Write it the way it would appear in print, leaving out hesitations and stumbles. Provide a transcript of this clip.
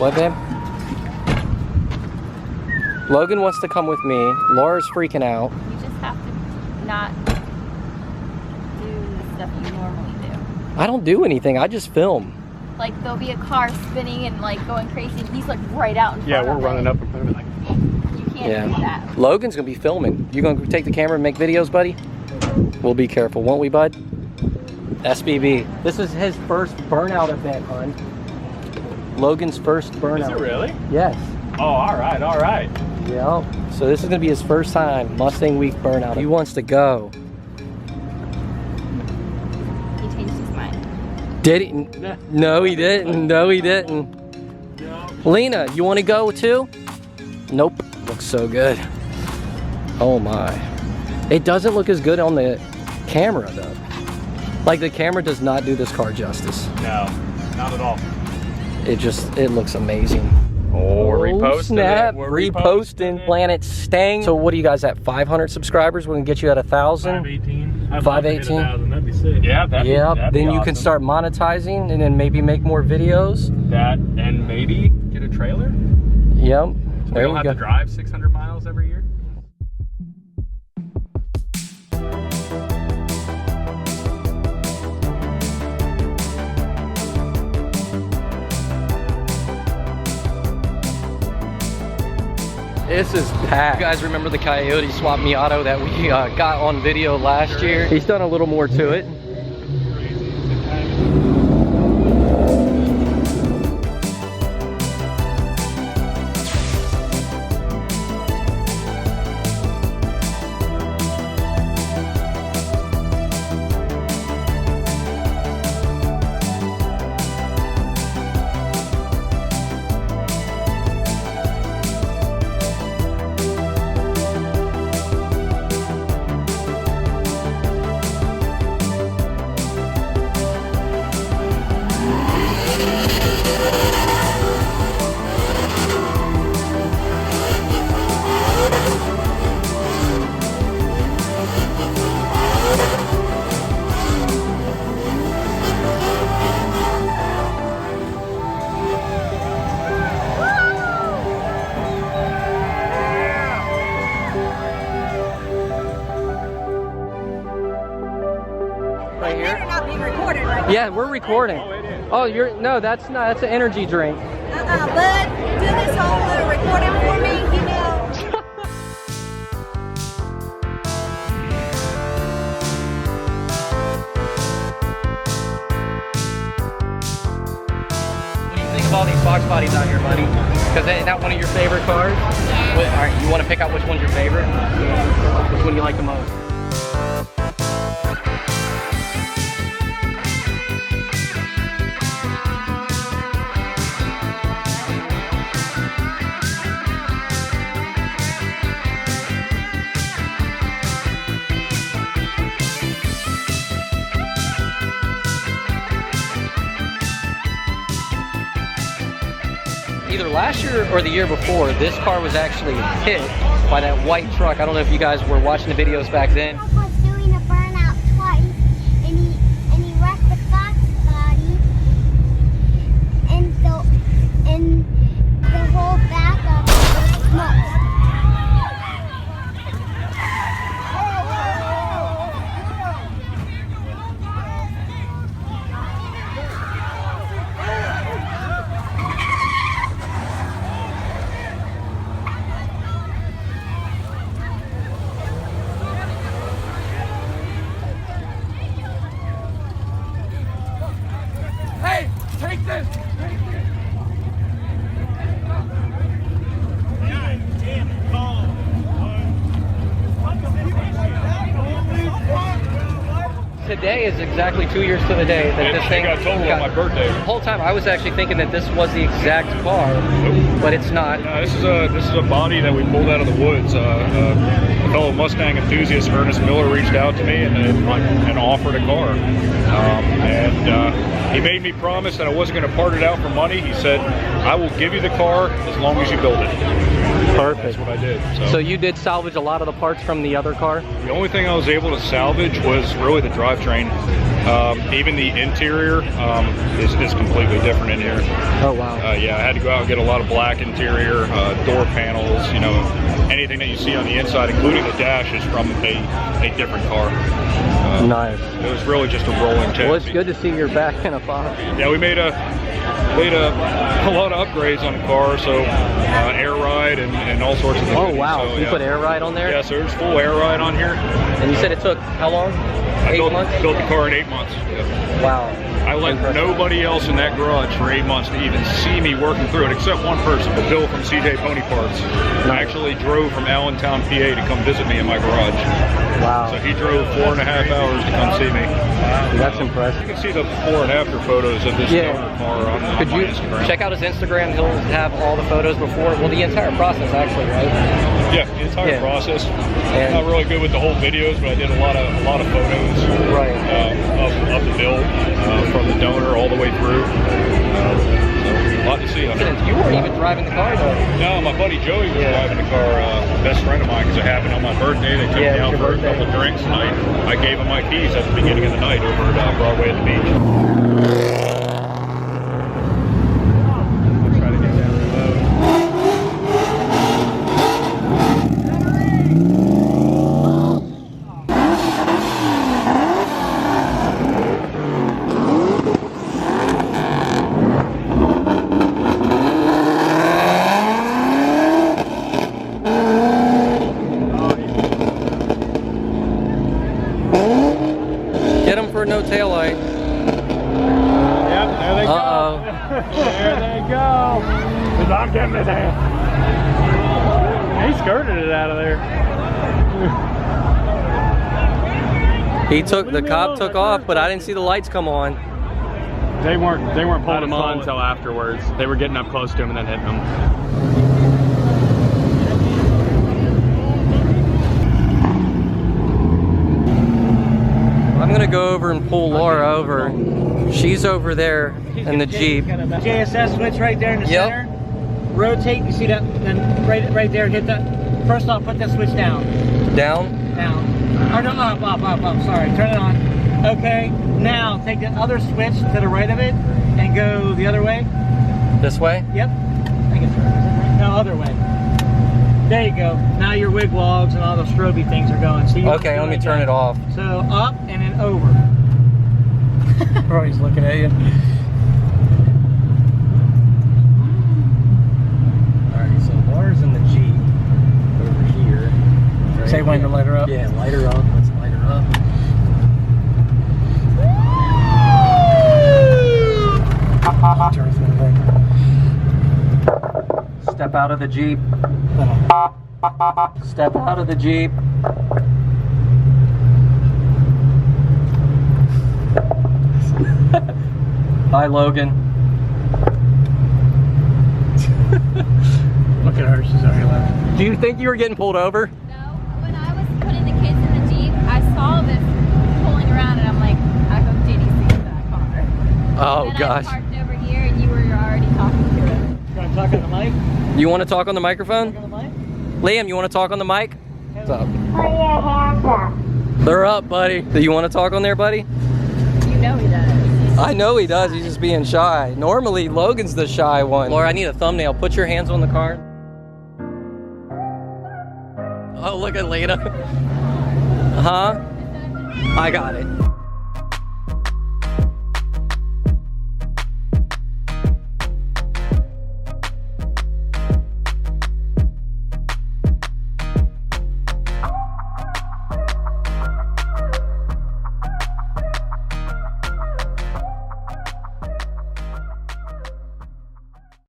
What, babe? Logan wants to come with me. Laura's freaking out. You just have to not do the stuff you normally do. I don't do anything. I just film. Like there'll be a car spinning and like going crazy, and he's like right out in front of Yeah, we're running up in front of it like. You can't do that. Logan's gonna be filming. You gonna take the camera and make videos, buddy? We'll be careful, won't we, bud? SBB. This is his first burnout event, hon. Logan's first burnout. Is it really? Yes. Oh, all right, all right. Yep. So this is gonna be his first time Mustang Week burnout. He wants to go. He changed his mind. Did he? No, he didn't. No, he didn't. Lena, you want to go too? Nope. Looks so good. Oh my. It doesn't look as good on the camera though. Like the camera does not do this car justice. No, not at all. It looks amazing. Oh, we're reposting snap. it. We're reposting Planet Stang. So what are you guys at? 500 subscribers? We can get you at 1,000? 518. 518? That'd be sick. Yeah, that'd be then you awesome. can start monetizing and then maybe make more videos. That and maybe get a trailer. Yep. So we There don't you have go. to drive 600 miles every year. This is packed. You guys remember the Coyote Swap Miata that we got on video last year? He's done a little more to it. Right here? Better not be recorded right Yeah, we're recording. Oh, you're no, that's not. That's an energy drink. now. Bud, do this whole little recording for me, you know. What do you think of all these Foxbodies out here, buddy? Because ain't that one of your favorite cars? Yeah. All right, you want to pick out which one's your favorite? Which one you like the most? Either last year or the year before, this car was actually hit by that white truck. I don't know if you guys were watching the videos back then. Dad was doing a burnout twice, and he wrecked the Foxbody, and the whole back of it was smoked. Hey, take this! Today is exactly 2 years to the day that this thing got totaled on my birthday. The whole time I was actually thinking that this was the exact car, but it's not. This is a body that we pulled out of the woods. A fellow Mustang enthusiast, Ernest Miller, reached out to me and offered a car. He made me promise that I wasn't going to part it out for money. He said, "I will give you the car as long as you build it." Perfect. That's what I did. So you did salvage a lot of the parts from the other car? The only thing I was able to salvage was really the drivetrain. Even the interior is completely different in here. Oh wow. Yeah, I had to go out and get a lot of black interior, door panels, you know, anything that you see on the inside, including the dash, is from a different car. Nice. It was really just a rolling chassis. Well, it's good to see you're back in a Fox. Yeah, we made a lot of upgrades on the car, so air ride and all sorts of things. Oh wow, so, you put air ride on there? Yeah, so there's full air ride on here. And you said it took how long? I 8 months? built the car in 8 months. Yeah. Wow. I let nobody else in that garage for 8 months to even see me working through it, except one person, Bill from CJ Pony Parts. I actually drove from Allentown, PA to come visit me in my garage. Wow. So he drove 4.5 hours to come see me. That's impressive. You can see the before and after photos of this car on Could my you Instagram. check out his Instagram? He'll have all the photos before, well, the entire process actually, right? Yeah, the entire process. And I'm not really good with the whole videos, but I did a lot of photos right. Of the build from the donor all the way through. So a lot to see on it. You weren't even driving the car though. No, my buddy Joey was driving the car, best friend of mine, because it happened on my birthday. They took me out for a couple of drinks, and I gave him my keys at the beginning of the night over at Broadway at the beach. Get him for no taillight. Yep, there they Uh-oh. go. There they go. Because I'm getting it out. He skirted it out of there. The cop took off, but I didn't see the lights come on. They weren't pulling him on until afterwards. They were getting up close to him and then hitting him. I'm gonna go over and pull Laura over. She's over there in the Jeep. JSS switch right there in the center. Rotate, you see that? Then right there, hit that. First off, put that switch down. Down? Down. Or no, up, sorry. Turn it on. Okay, now take the other switch to the right of it and go the other way. This way? Yep. I guess right. No, other way. There you go. Now your wig logs and all the stroby things are going. So okay, let me turn it off. So up and then over. Roy's looking at you. Alright, so Laura's in the Jeep over here. Right. Say when to light her up. Yeah, light her up. Let's light her up. Step out of the Jeep. Step out of the Jeep. Hi, Logan. Look at her, she's already left. Do you think you were getting pulled over? No, when I was putting the kids in the Jeep, I saw this pulling around and I'm like, I hope JD sees that car. Oh, and gosh. I parked over here and you were already talking to it. You want to talk on the mic? You want to talk on the microphone? Talk on the mic? Liam, you want to talk on the mic? What's up? Put your hands up. They're up, buddy. Do you want to talk on there, buddy? You know he does. I know he does. He's just being shy. Normally, Logan's the shy one. Laura, I need a thumbnail. Put your hands on the car. Oh, look at Lena. Huh? I got it.